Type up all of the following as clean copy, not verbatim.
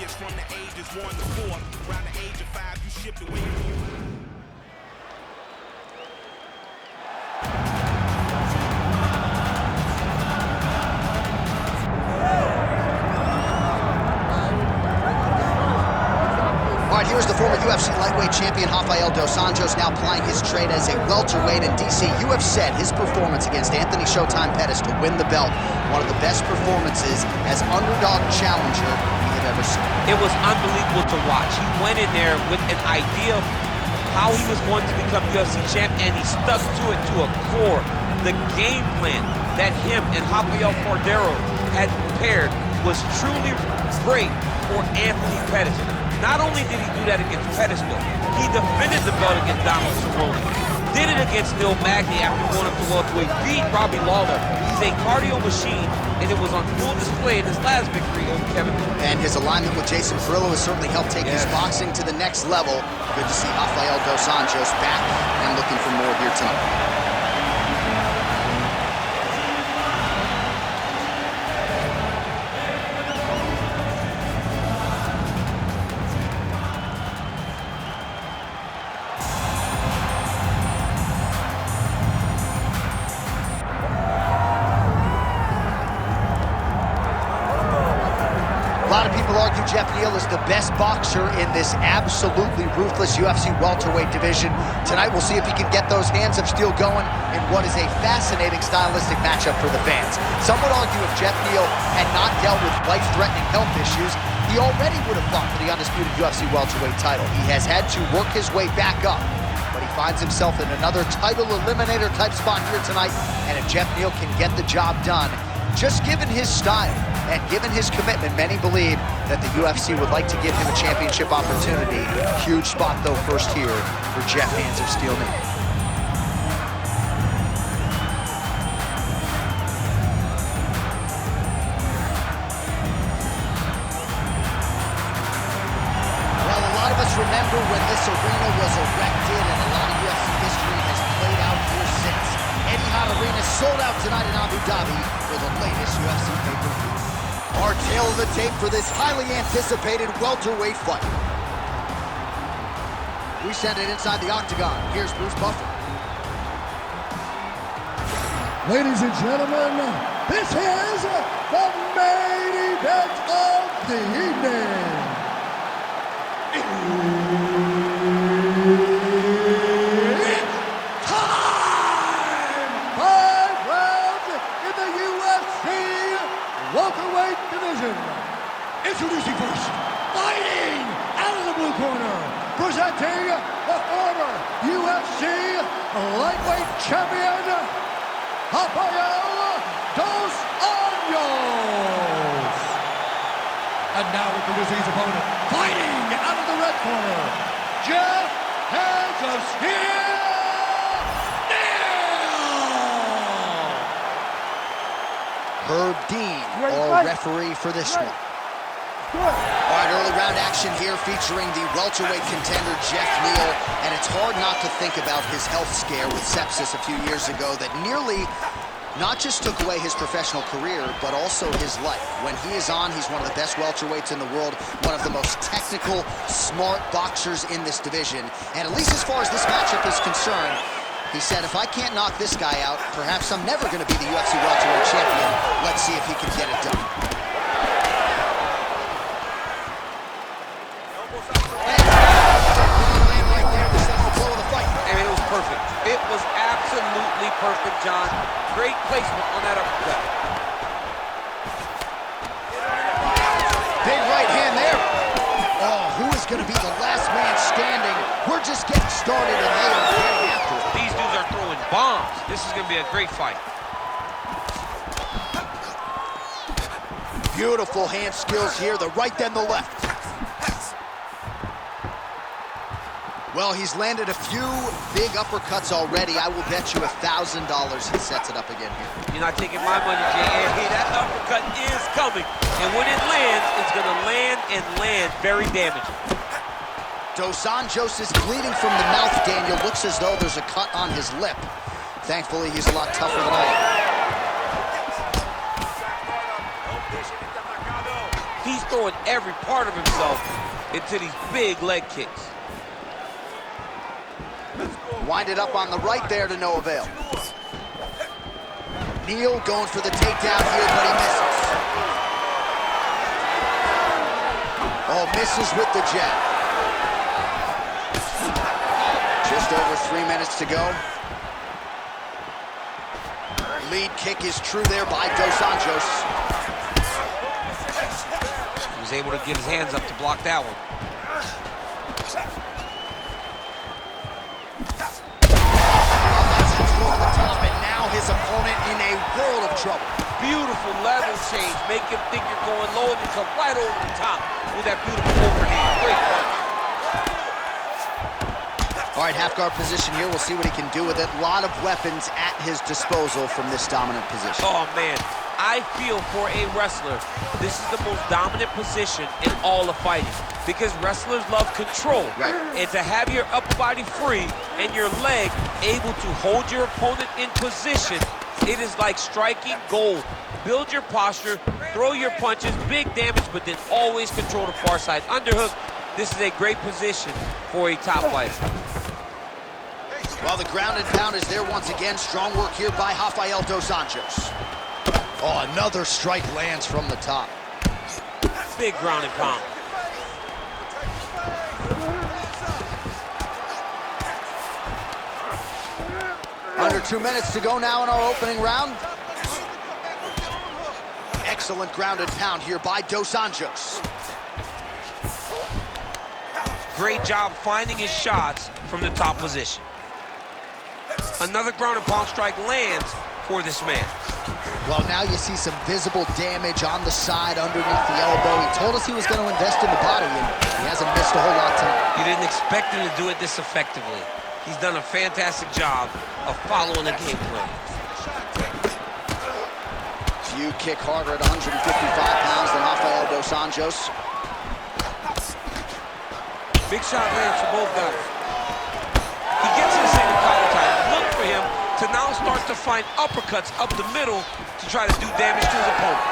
range from the ages 1 to 4. Around the age of 5, you shipped away. All right, here's the former UFC lightweight champion Rafael dos Anjos now plying his trade as a welterweight in DC. You have said his performance against Anthony Showtime Pettis to win the belt, one of the best performances as underdog challenger we have ever seen. It was unbelievable to watch. He went in there with an idea of how he was going to become UFC champ, and he stuck to it to a core. The game plan that him and Rafael Cordero had prepared was truly great for Anthony Pettis. Not only did he do that against Pettis, though, he defended the belt against Donald Cerrone. Did it against Neal Magny after going up to welterweight, beat Robbie Lawler. He's a cardio machine, and it was on full display in his last victory over Kevin. And his alignment with Jason Perillo has certainly helped take his boxing to the next level. Good to see Rafael dos Anjos back and looking for more here tonight. A lot of people argue Geoff Neal is the best boxer in this absolutely ruthless UFC welterweight division. Tonight we'll see if he can get those hands of steel going in what is a fascinating stylistic matchup for the fans. Some would argue if Geoff Neal had not dealt with life-threatening health issues, he already would have fought for the undisputed UFC welterweight title. He has had to work his way back up, but he finds himself in another title eliminator type spot here tonight. And if Geoff Neal can get the job done, just given his style and given his commitment, many believe that the UFC would like to give him a championship opportunity. Huge spot, though, first here for Geoff Hands of Steel Neal. Well, a lot of us remember when this arena was erected, and a lot of UFC history has played out here since. Etihad Arena sold out tonight in Abu Dhabi for the latest UFC pay-per-view. Our tale of the tape for this highly anticipated welterweight fight. We send it inside the octagon. Here's Bruce Buffer. Ladies and gentlemen, this is the main event of the evening. It's time! 5 rounds in the UFC welterweight division. Introducing first, fighting out of the blue corner, presenting the former UFC lightweight champion, Rafael dos Anjos. And now introducing his opponent, fighting out of the red corner, Geoff Hands of Steel Neal. Herb Dean, our referee for this one. All right, early round action here featuring the welterweight contender Geoff Neal, and it's hard not to think about his health scare with sepsis a few years ago that nearly not just took away his professional career, but also his life. When he is on, he's one of the best welterweights in the world, one of the most technical, smart boxers in this division, and at least as far as this matchup is concerned, he said, if I can't knock this guy out, perhaps I'm never going to be the UFC welterweight champion. Let's see if he can get it done. And it was perfect. It was absolutely perfect, John. Great placement on that uppercut. Big right hand there. Oh, who is going to be the last man standing? We're just getting started, and they are getting after it. These dudes are throwing bombs. This is going to be a great fight. Beautiful hand skills here, the right then the left. Well, he's landed a few big uppercuts already. I will bet you $1,000 he sets it up again here. You're not taking my money, J.A. That uppercut is coming. And when it lands, it's going to land and land very damaging. Dos Anjos is bleeding from the mouth, Daniel. Looks as though there's a cut on his lip. Thankfully, he's a lot tougher than I am. He's throwing every part of himself into these big leg kicks. Winded up on the right there to no avail. Neal going for the takedown here, but he misses. Oh, misses with the jab. Just over 3 minutes to go. Lead kick is true there by Dos Anjos. He was able to get his hands up to block that one. His opponent in a world of trouble. Beautiful level change. Make him think you're going low and you come right over the top with that beautiful overhand. Great punch. All right, half guard position here. We'll see what he can do with it. A lot of weapons at his disposal from this dominant position. Oh, man. I feel for a wrestler, this is the most dominant position in all of fighting because wrestlers love control. Right. And to have your upper body free and your leg able to hold your opponent in position, it is like striking gold. Build your posture, throw your punches, big damage, but then always control the far side. Underhook, this is a great position for a top fighter. Well, the ground and pound is there once again. Strong work here by Rafael Dos Anjos. Oh, another strike lands from the top. Big ground and pound. Under 2 minutes to go now in our opening round. Excellent ground and pound here by Dos Anjos. Great job finding his shots from the top position. Another ground and pound strike lands for this man. Well, now you see some visible damage on the side underneath the elbow. He told us he was going to invest in the body, and he hasn't missed a whole lot tonight. You didn't expect him to do it this effectively. He's done a fantastic job of following the game plan. You kick harder at 155 pounds than Rafael Dos Anjos. Big shot lands for both guys. He gets in the single collar time. Look for him to now start to find uppercuts up the middle to try to do damage to his opponent.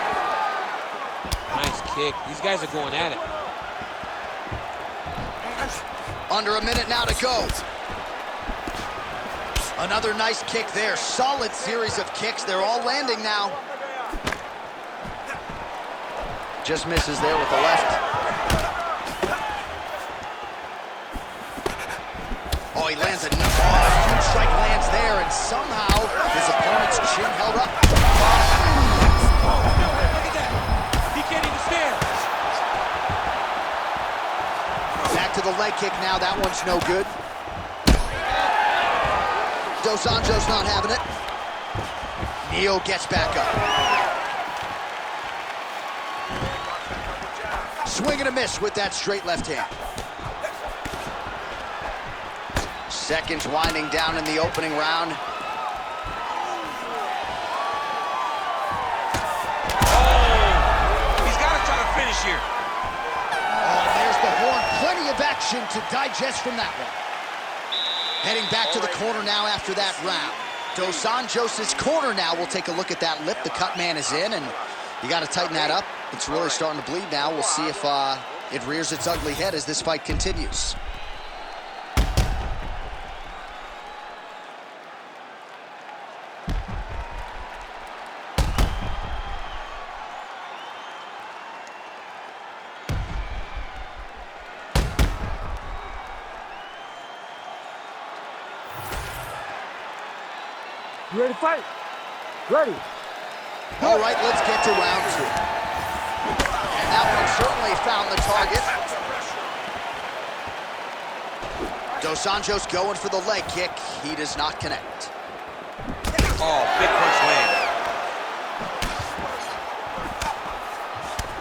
Nice kick. These guys are going at it. Under a minute now to go. Another nice kick there. Solid series of kicks. They're all landing now. Just misses there with the left. Oh, he lands a huge strike lands there, and somehow his opponent's chin held up. Look at that. He can't even stand. Back to the leg kick now. That one's no good. Dos Anjos not having it. Neal gets back up. Swing and a miss with that straight left hand. Seconds winding down in the opening round. Oh, he's got to try to finish here. Oh, and there's the horn. Plenty of action to digest from that one. Heading back to the corner now after that round. Dos Anjos' corner now. We'll take a look at that lip. The cut man is in, and you got to tighten that up. It's really starting to bleed now. We'll see if it rears its ugly head as this fight continues. You ready to fight? Ready. All right, let's get to round two. And that one certainly found the target. Dos Anjos going for the leg kick. He does not connect. Oh, big punch land.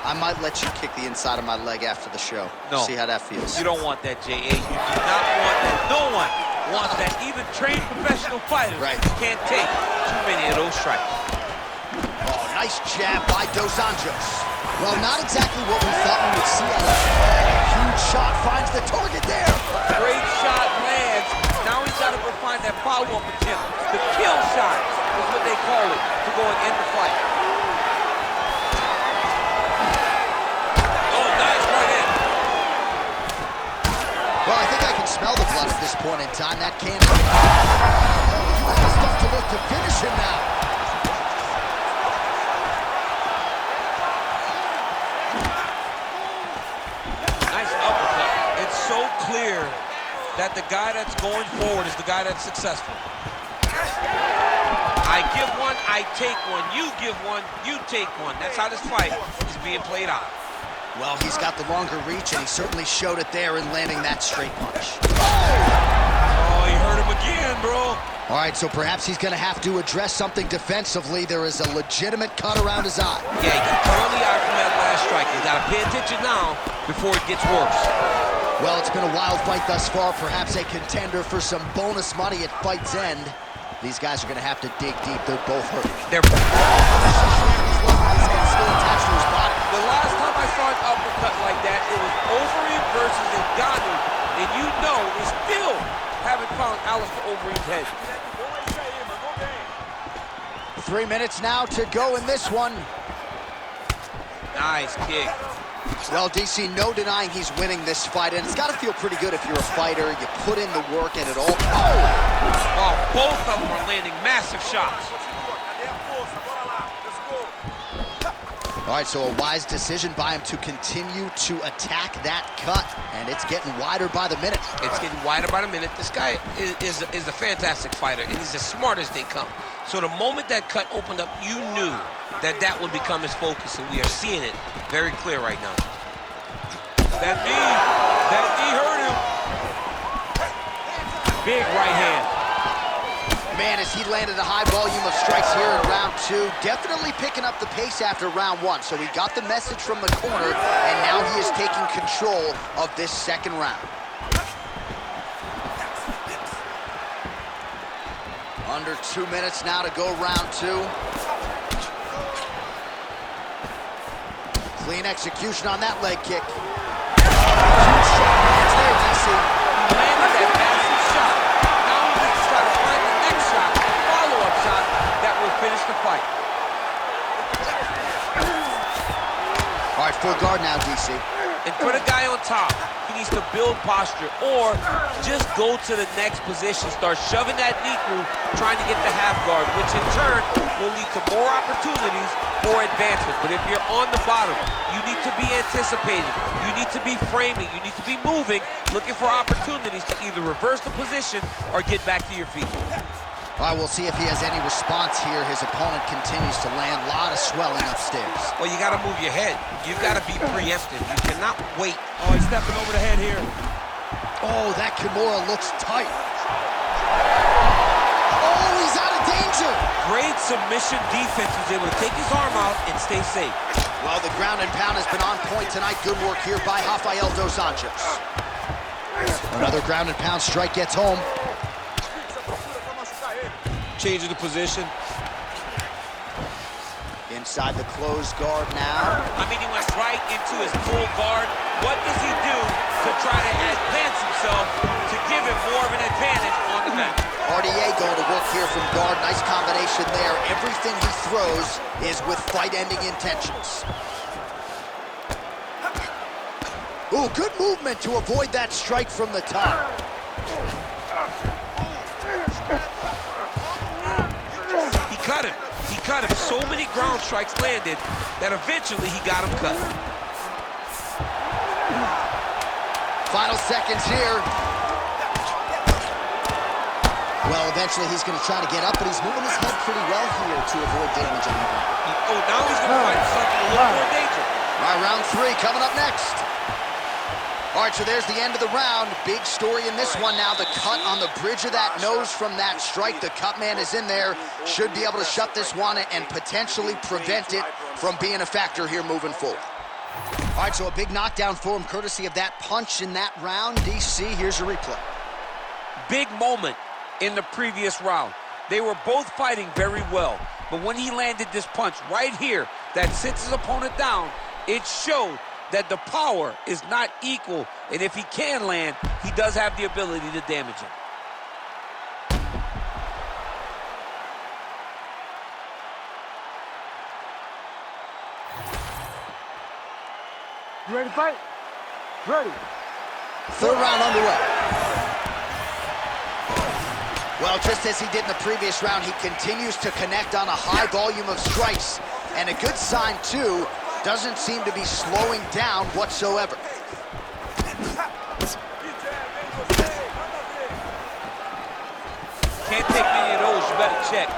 I might let you kick the inside of my leg after the show. No. See how that feels. You don't want that, J.A. You do not want that. No one wants that. Even trained professional fighters can't take too many of those strikes. Oh, nice jab by Dos Anjos. Well, not exactly what we thought we would see out of him. A huge shot finds the target there. Great shot lands. Now he's got to go find that follow-up attempt. The kill shot is what they call it to go and end the fight. point in time. That can be. Oh, you have stuff to look to finish him now. Nice uppercut. It's so clear that the guy that's going forward is the guy that's successful. I give one, I take one. You give one, you take one. That's how this fight is being played out. Well, he's got the longer reach, and he certainly showed it there in landing that straight punch. Oh, he hurt him again, bro. All right, so perhaps he's going to have to address something defensively. There is a legitimate cut around his eye. Yeah, he can cut on the eye from that last strike. You got to pay attention now before it gets worse. Well, it's been a wild fight thus far. Perhaps a contender for some bonus money at fight's end. These guys are going to have to dig deep. They're both hurt. They're His head still attached to his body. The last time I saw an uppercut like that, it was Overeem versus Ngannou, and you know we still haven't found Alistair Overeem's head. 3 minutes now to go in this one. Nice kick. Well, DC, no denying he's winning this fight, and it's got to feel pretty good if you're a fighter. You put in the work, and it all... Oh, both of them are landing massive shots. All right, so a wise decision by him to continue to attack that cut, and it's getting wider by the minute. It's getting wider by the minute. This guy is a fantastic fighter, and he's as smart as they come. So the moment that cut opened up, you knew that that would become his focus, and we are seeing it very clear right now. That knee hurt him. Big right hand. Man, as he landed a high volume of strikes here in round 2, definitely picking up the pace after round 1. So he got the message from the corner, and now he is taking control of this second round. Under 2 minutes now to go round 2. Clean execution on that leg kick. Huge shot lands there, DC. Landed that massive shot. Now he just got to find the next shot, follow-up shot that will finish the fight. All right, full guard now, DC. And for the guy on top, he needs to build posture or just go to the next position, start shoving that knee through, trying to get the half guard, which in turn will lead to more opportunities for advancement. But if you're on the bottom, you need to be anticipating, you need to be framing, you need to be moving, looking for opportunities to either reverse the position or get back to your feet. All right, we'll see if he has any response here. His opponent continues to land a lot of swelling upstairs. Well, you got to move your head. You've got to be preemptive. You cannot wait. Oh, he's stepping over the head here. Oh, that Kimura looks tight. Oh, he's out of danger. Great submission defense. He's able to take his arm out and stay safe. Well, the ground and pound has been on point tonight. Good work here by Rafael dos Anjos. Another ground and pound strike gets home. Changing the position. Inside the closed guard now. I mean, he went right into his full guard. What does he do to try to advance himself to give him more of an advantage on the mat? RDA going to work here from guard. Nice combination there. Everything he throws is with fight-ending intentions. Ooh, good movement to avoid that strike from the top. He cut him. So many ground strikes landed that eventually he got him cut. Final seconds here. Well, eventually he's going to try to get up, but he's moving his head pretty well here to avoid damage on the ground. Oh, now he's going to find himself in a little more danger. All right, round 3 coming up next. All right, so there's the end of the round. Big story in this one now. The cut on the bridge of that nose from that strike. The cut man is in there. Should be able to shut this one and potentially prevent it from being a factor here moving forward. All right, so a big knockdown for him courtesy of that punch in that round. DC, here's a replay. Big moment in the previous round. They were both fighting very well, but when he landed this punch right here that sits his opponent down, it showed that the power is not equal, and if he can land, he does have the ability to damage him. You ready to fight? Ready. Third round underway. Well, just as he did in the previous round, he continues to connect on a high volume of strikes. And a good sign, too, doesn't seem to be slowing down whatsoever. Can't take many of those, you better check.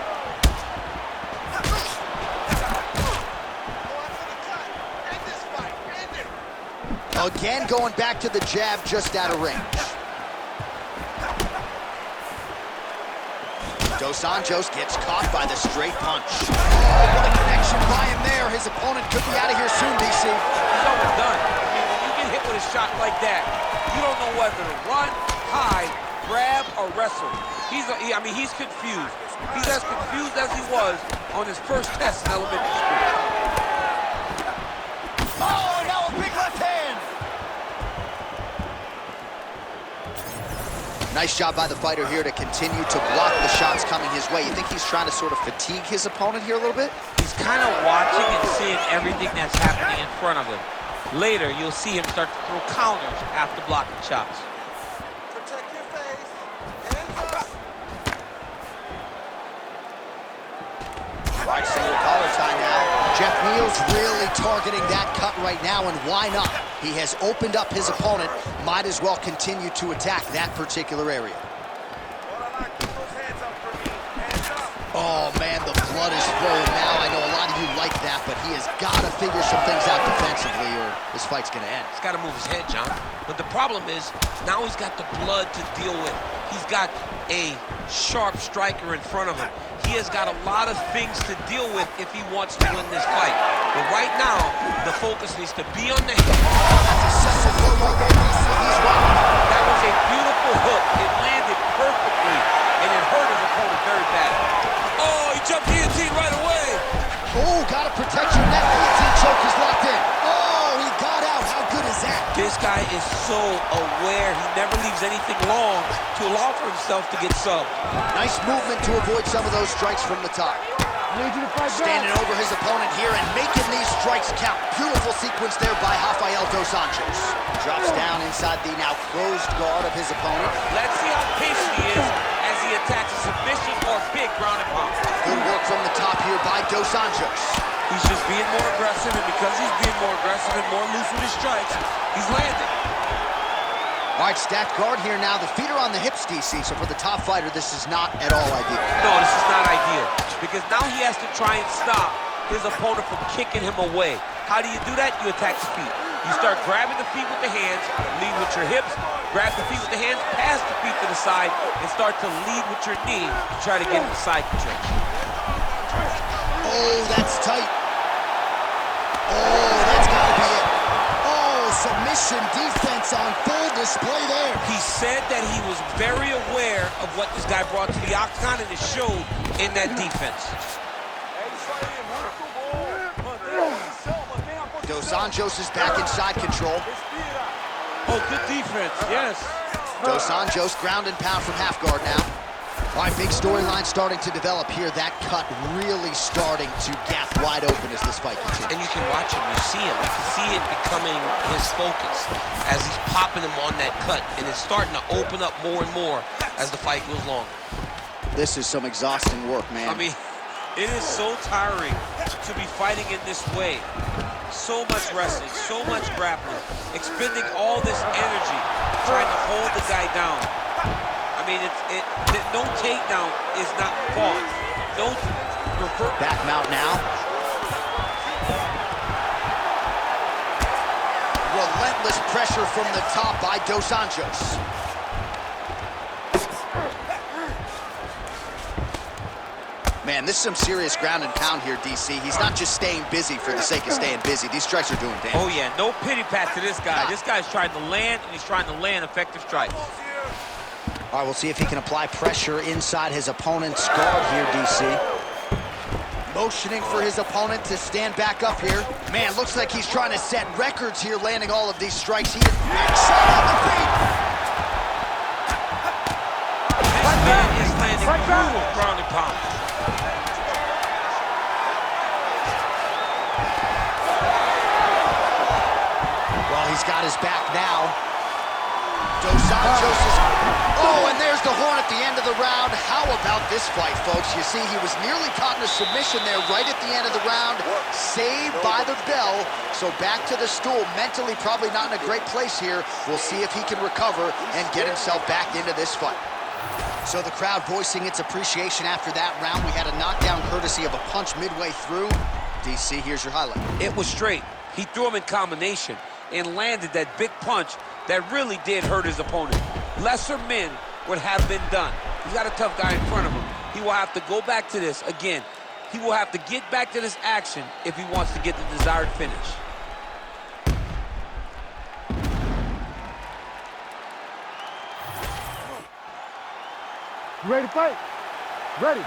Again, going back to the jab just out of range. Dos Anjos gets caught by the straight punch. Oh, what a connection by him there. His opponent could be out of here soon, DC. He's overdone. I mean, when you get hit with a shot like that, you don't know whether to run, hide, grab, or wrestle. He's confused. He's as confused as he was on his first test in elementary school. Oh, now a big left hand. Nice job by the fighter here to continue to block the shots coming his way. You think he's trying to sort of fatigue his opponent here a little bit? He's kind of watching and seeing everything that's happening in front of him. Later, you'll see him start to throw counters after blocking shots. Protect your face. Hands up. All right, single collar tie now. Geoff Neal's really targeting that cut right now, and why not? He has opened up his opponent. Might as well continue to attack that particular area. Oh, man, the blood is flowing now. I know a lot of you like that, but he has got to figure some things out defensively or this fight's going to end. He's got to move his head, John. But the problem is, now he's got the blood to deal with. He's got a sharp striker in front of him. He has got a lot of things to deal with if he wants to win this fight. But right now, the focus needs to be on the head. That was a beautiful hook. It landed perfectly, and it hurt his opponent very bad. Oh, he jumped guillotine right away. Oh, got to protect your neck. Guillotine choke is locked in. Oh, he got out. How good is that? This guy is so aware. He never leaves anything long to allow for himself to get subbed. Nice movement to avoid some of those strikes from the top. I need you to fight Standing back. over his opponent here and making these strikes count. Beautiful sequence there by Rafael Dos Anjos. Drops down inside the now closed guard of his opponent. Let's see how patient he is as he attacks a submission or big ground and pound. Good work from the top here by Dos Anjos. He's just being more aggressive, and because he's being more aggressive and more loose with his strikes, he's landing. All right, stacked guard here now. The feet are on the hips, DC, so for the top fighter, this is not at all ideal. No, this is not ideal, because now he has to try and stop his opponent from kicking him away. How do you do that? You attack the feet. You start grabbing the feet with the hands, lead with your hips, grab the feet with the hands, pass the feet to the side, and start to lead with your knee to try to get him side control. Oh, that's tight. Oh, that's got to be it. Oh, submission defense on full display there. He said that he was very aware of what this guy brought to the octagon, and it showed in that defense. Dos Anjos is back in side control. Oh, good defense, yes. Dos Anjos ground and pound from half guard now. All right, big storyline starting to develop here. That cut really starting to gap wide open as this fight continues. And you can watch him, you see him. You can see it becoming his focus as he's popping him on that cut. And it's starting to open up more and more as the fight goes long. This is some exhausting work, man. I mean, it is so tiring to be fighting in this way. So much wrestling, so much grappling, expending all this energy, trying to hold the guy down. I mean, no takedown is not fought. No revert. Back mount now. Relentless pressure from the top by Dos Anjos. Man, this is some serious ground and pound here, DC. He's not just staying busy for the sake of staying busy. These strikes are doing damage. Oh, yeah, no pity pat to this guy. This guy's trying to land, and he's trying to land effective strikes. All right, we'll see if he can apply pressure inside his opponent's guard here, DC. Motioning for his opponent to stand back up here. Man, looks like he's trying to set records here, landing all of these strikes. He is big shot on the feet. This man is landing brutal ground and pound. Well, he's got his back now. Dos Anjos is... Oh, and there's the horn at the end of the round. How about this fight, folks? You see, he was nearly caught in a submission there right at the end of the round. Saved by the bell. So back to the stool. Mentally probably not in a great place here. We'll see if he can recover and get himself back into this fight. So the crowd voicing its appreciation after that round. We had a knockdown courtesy of a punch midway through. DC, here's your highlight. It was straight. He threw him in combination and landed that big punch that really did hurt his opponent. Lesser men would have been done. He's got a tough guy in front of him. He will have to go back to this. Again, he will have to get back to this action if he wants to get the desired finish. You ready to fight? Ready.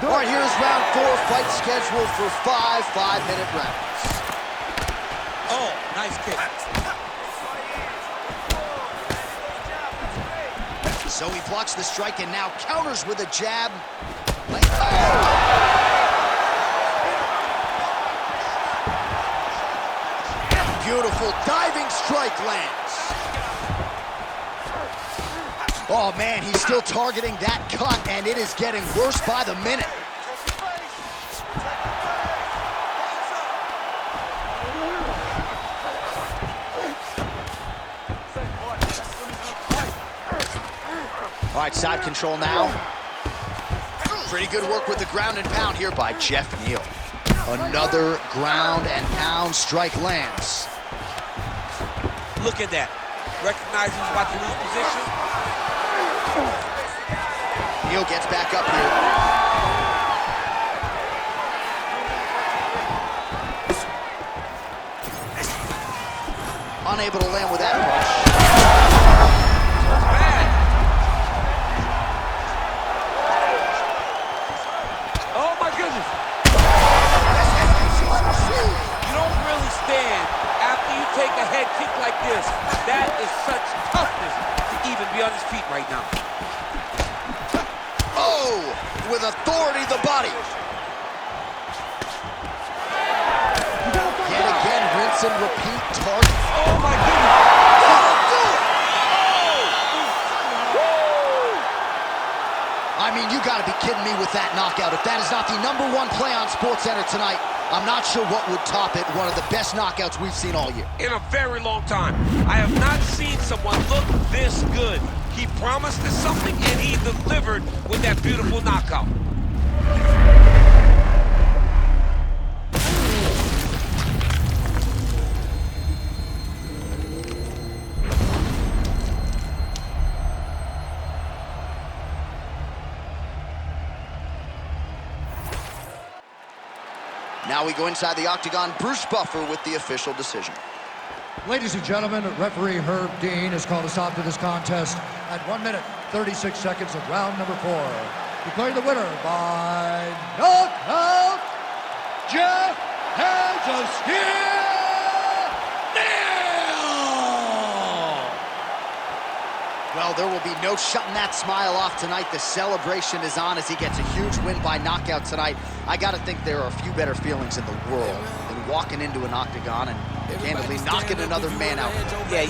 All right, here's round 4, fight scheduled for 5 5-minute rounds. Oh, nice kick. So he blocks the strike and now counters with a jab. Beautiful diving strike lands. Oh man, he's still targeting that cut, and it is getting worse by the minute. All right, side control now. Pretty good work with the ground and pound here by Geoff Neal. Another ground and pound strike lands. Look at that. Recognizing he's about to lose position. Neal gets back up here. Unable to land with that punch. Bad. Oh my goodness. You don't really stand after you take a head kick like this. That is such toughness to even be on his feet right now. Oh, with authority, the body. Yet again, rinse and repeat target. Oh my goodness. I mean, you gotta be kidding me with that knockout. If that is not the #1 play on SportsCenter tonight, I'm not sure what would top it. One of the best knockouts we've seen all year. In a very long time. I have not seen someone look this good. He promised us something, and he delivered with that beautiful knockout. Now we go inside the octagon. Bruce Buffer with the official decision. Ladies and gentlemen, referee Herb Dean has called a stop to this contest at 1 minute, 36 seconds of round number 4. Declaring the winner by knockout, Geoff Neal! Well, there will be no shutting that smile off tonight. The celebration is on as he gets a huge win by knockout tonight. I gotta think there are a few better feelings in the world than walking into an octagon and candidly knocking another man out. Yeah,